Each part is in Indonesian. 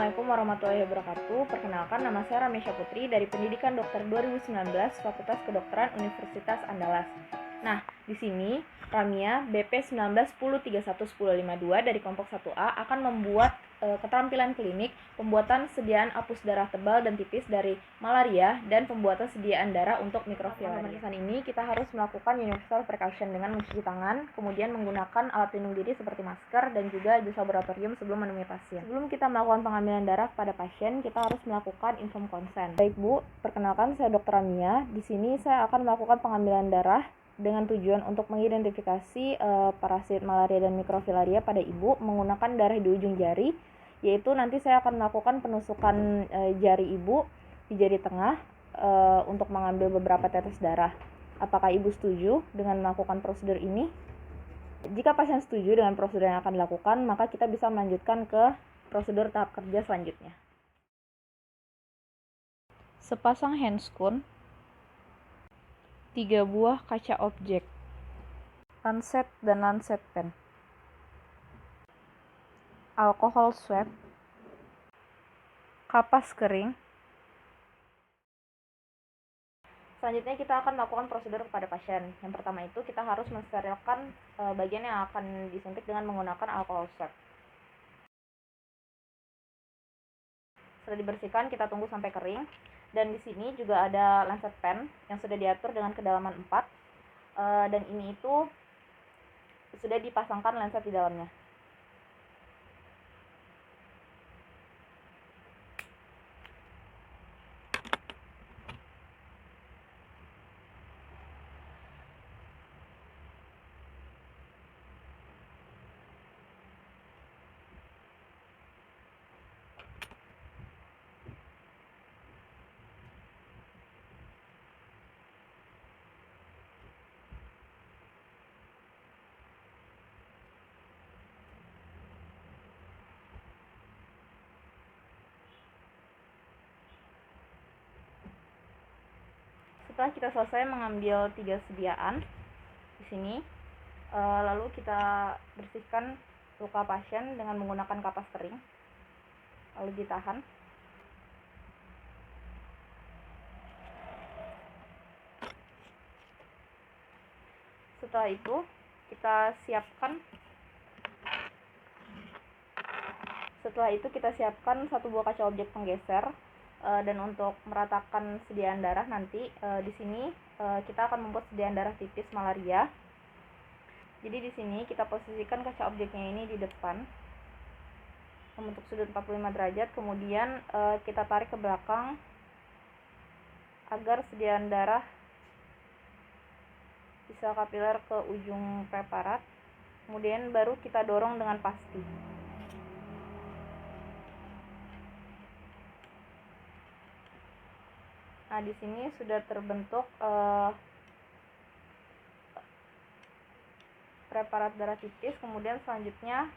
Assalamualaikum warahmatullahi wabarakatuh. Perkenalkan, nama saya Ramesha Putri dari Pendidikan Dokter 2019 Fakultas Kedokteran Universitas Andalas. Nah, di sini Ramia BP 1910311052 dari kelompok 1A akan membuat keterampilan klinik pembuatan sediaan apus darah tebal dan tipis dari malaria dan pembuatan sediaan darah untuk mikrofilaria. Pemeriksaan ini kita harus melakukan universal precaution dengan mencuci tangan, kemudian menggunakan alat pelindung diri seperti masker dan juga jus laboratorium sebelum menemui pasien. Sebelum kita melakukan pengambilan darah pada pasien, kita harus melakukan informed consent. Baik Bu, perkenalkan saya Dr. Ramia. Di sini saya akan melakukan pengambilan darah dengan tujuan untuk mengidentifikasi parasit malaria dan mikrofilaria pada ibu menggunakan darah di ujung jari, yaitu nanti saya akan melakukan penusukan jari ibu di jari tengah untuk mengambil beberapa tetes darah. Apakah ibu setuju dengan melakukan prosedur ini? Jika pasien setuju dengan prosedur yang akan dilakukan, maka kita bisa melanjutkan ke prosedur tahap kerja selanjutnya. Sepasang handscoon, 3 buah kaca objek, lancet dan lancet pen, alkohol swab, kapas kering. Selanjutnya kita akan melakukan prosedur kepada pasien. Yang pertama itu kita harus mensterilkan bagian yang akan disuntik dengan menggunakan alkohol swab. Setelah dibersihkan, kita tunggu sampai kering. Dan di sini juga ada lancet pen yang sudah diatur dengan kedalaman 4. Dan ini itu sudah dipasangkan lancet di dalamnya. Setelah kita selesai mengambil 3 sediaan di sini, lalu kita bersihkan luka pasien dengan menggunakan kapas kering, lalu ditahan. Setelah itu kita siapkan 1 buah kaca objek penggeser. Dan untuk meratakan sediaan darah nanti di sini kita akan membuat sediaan darah tipis malaria. Jadi di sini kita posisikan kaca objeknya ini di depan membentuk sudut 45 derajat, kemudian kita tarik ke belakang agar sediaan darah bisa kapiler ke ujung preparat. Kemudian baru kita dorong dengan pasti. Nah, di sini sudah terbentuk preparat darah tipis. Kemudian selanjutnya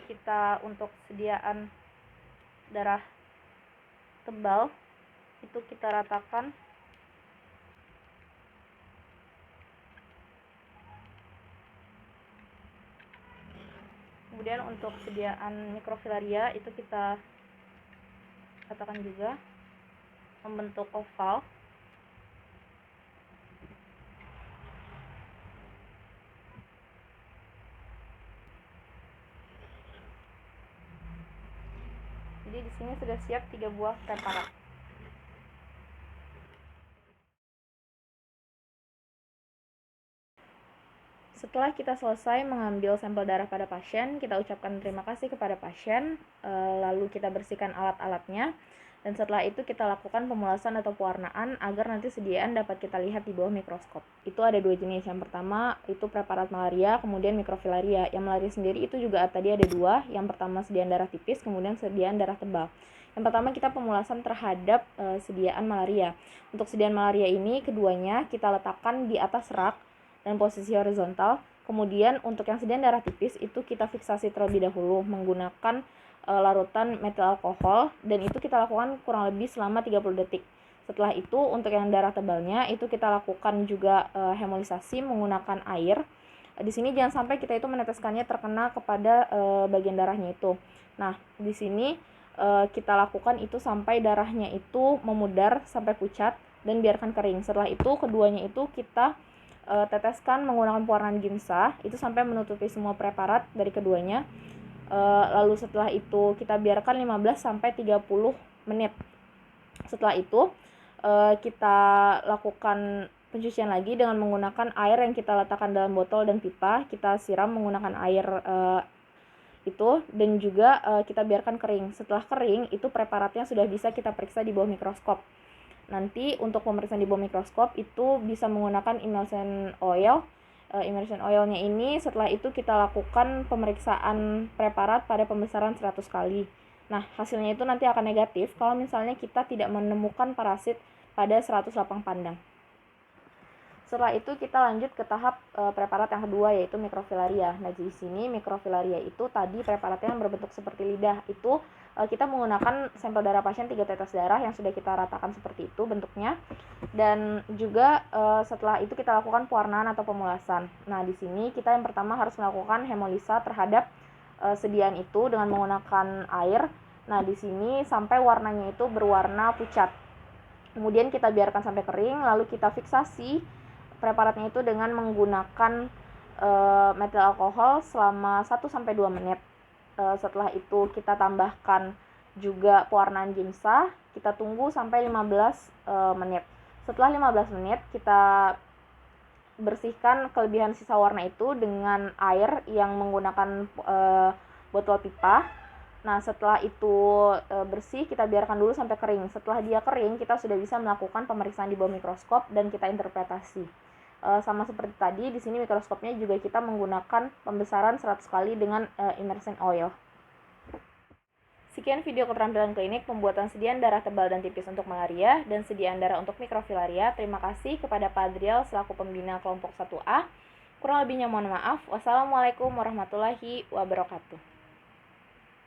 kita untuk sediaan darah tebal itu kita ratakan. Kemudian untuk sediaan mikrofilaria itu kita ratakan juga membentuk oval. Jadi di sini sudah siap 3 buah preparat. Setelah kita selesai mengambil sampel darah pada pasien, kita ucapkan terima kasih kepada pasien, lalu kita bersihkan alat-alatnya. Dan setelah itu kita lakukan pemulasan atau pewarnaan agar nanti sediaan dapat kita lihat di bawah mikroskop. Itu ada 2 jenis. Yang pertama itu preparat malaria, kemudian mikrofilaria. Yang malaria sendiri itu juga tadi ada 2. Yang pertama sediaan darah tipis, kemudian sediaan darah tebal. Yang pertama kita pemulasan terhadap sediaan malaria. Untuk sediaan malaria ini keduanya kita letakkan di atas rak dan posisi horizontal. Kemudian untuk yang sediaan darah tipis itu kita fiksasi terlebih dahulu menggunakan larutan metil alkohol, dan itu kita lakukan kurang lebih selama 30 detik. Setelah itu untuk yang darah tebalnya itu kita lakukan juga hemolisasi menggunakan air. Di sini jangan sampai kita itu meneteskannya terkena kepada bagian darahnya itu. Nah, di sini kita lakukan itu sampai darahnya itu memudar sampai pucat dan biarkan kering. Setelah itu keduanya itu kita teteskan menggunakan pewarnaan ginsa itu sampai menutupi semua preparat dari keduanya. Lalu setelah itu kita biarkan 15 sampai 30 menit. Setelah itu kita lakukan pencucian lagi dengan menggunakan air yang kita letakkan dalam botol dan pipa. Kita siram menggunakan air itu dan juga kita biarkan kering. Setelah kering itu preparatnya sudah bisa kita periksa di bawah mikroskop. Nanti untuk pemeriksaan di bawah mikroskop itu bisa menggunakan emulsion oil. Immersion oilnya ini setelah itu kita lakukan pemeriksaan preparat pada pembesaran 100 kali. Nah, hasilnya itu nanti akan negatif kalau misalnya kita tidak menemukan parasit pada 100 lapang pandang. Setelah itu kita lanjut ke tahap preparat yang kedua, yaitu microfilaria. Nah, di sini microfilaria itu tadi preparatnya yang berbentuk seperti lidah. Itu kita menggunakan sampel darah pasien 3 tetes darah yang sudah kita ratakan seperti itu bentuknya. Dan juga setelah itu kita lakukan pewarnaan atau pemulasan. Nah, di sini kita yang pertama harus melakukan hemolisa terhadap sediaan itu dengan menggunakan air. Nah, di sini sampai warnanya itu berwarna pucat. Kemudian kita biarkan sampai kering, lalu kita fiksasi preparatnya itu dengan menggunakan metil alkohol selama 1-2 menit. Setelah itu kita tambahkan juga pewarnaan ginsa, kita tunggu sampai 15 menit. Setelah 15 menit kita bersihkan kelebihan sisa warna itu dengan air yang menggunakan botol pipa. Nah, setelah itu bersih, kita biarkan dulu sampai kering. Setelah dia kering, kita sudah bisa melakukan pemeriksaan di bawah mikroskop dan kita interpretasi. Sama seperti tadi, di sini mikroskopnya juga kita menggunakan pembesaran 100 kali dengan immersion oil. Sekian video keterampilan klinik pembuatan sediaan darah tebal dan tipis untuk malaria dan sediaan darah untuk mikrofilaria. Terima kasih kepada Pak Adriel selaku pembina kelompok 1A. Kurang lebihnya mohon maaf. Wassalamualaikum warahmatullahi wabarakatuh.